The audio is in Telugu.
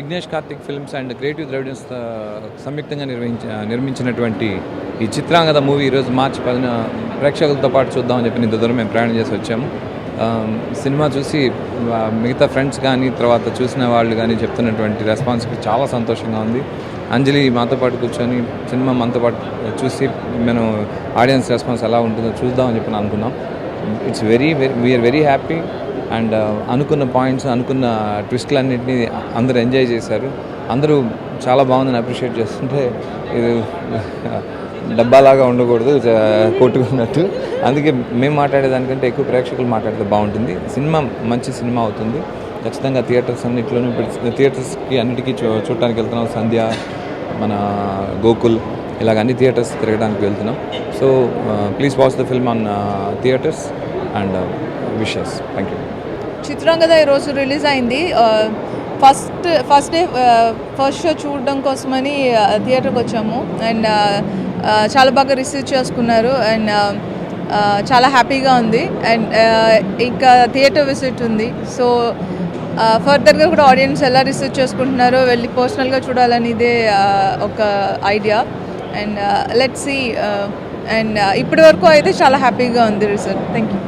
Vignesh Karthik Films and Creative Dravidans సంయుక్తంగా నిర్మించినటువంటి ఈ చిత్రాంగద మూవీ ఈరోజు మార్చి 10న ప్రేక్షకులతో పాటు చూద్దామని చెప్పి ఇంత దూరం మేము ప్రయాణం చేసి వచ్చాము. సినిమా చూసి మిగతా ఫ్రెండ్స్ కానీ తర్వాత చూసిన వాళ్ళు కానీ చెప్తున్నటువంటి రెస్పాన్స్కి చాలా సంతోషంగా ఉంది. అంజలి మాతో పాటు కూర్చొని సినిమా మనతో పాటు చూసి మనం ఆడియన్స్ రెస్పాన్స్ ఎలా ఉంటుందో చూద్దామని చెప్పి అనుకున్నాం. It's we're very happy and అనుకున్న పాయింట్స్ అనుకున్న ట్విస్ట్లన్నింటినీ అందరూ ఎంజాయ్ చేశారు. అందరూ చాలా బాగుందని అప్రిషియేట్ చేస్తుంటే ఇది డబ్బాలాగా ఉండకూడదు కొట్టుకున్నట్టు. అందుకే మేము మాట్లాడేదానికంటే ఎక్కువ ప్రేక్షకులు మాట్లాడితే బాగుంటుంది. సినిమా మంచి సినిమా అవుతుంది. ఖచ్చితంగా థియేటర్స్ అన్నింటిలోనూ థియేటర్స్కి అన్నిటికీ చూడటానికి వెళ్తున్నాం. సంధ్య, మన గోకుల్, ఇలాగ అన్ని థియేటర్స్ తిరగడానికి వెళ్తున్నాం. So please watch the film on theatres and wishes. Thank you. Chitrangada ఈరోజు రిలీజ్ అయింది. ఫస్ట్ షో చూడడం కోసమని థియేటర్కి వచ్చాము అండ్ చాలా బాగా రిసీవ్ చేసుకున్నారు అండ్ చాలా హ్యాపీగా ఉంది అండ్ ఇంకా థియేటర్ విజిట్ ఉంది. సో ఫర్దర్గా కూడా ఆడియన్స్ ఎలా రిసీవ్ చేసుకుంటున్నారో వెళ్ళి పర్సనల్గా చూడాలనేదే ఒక idea and let's see and ఇప్పటి వరకు అయితే చాలా హ్యాపీగా ఉంది రిజల్ట్. Thank you.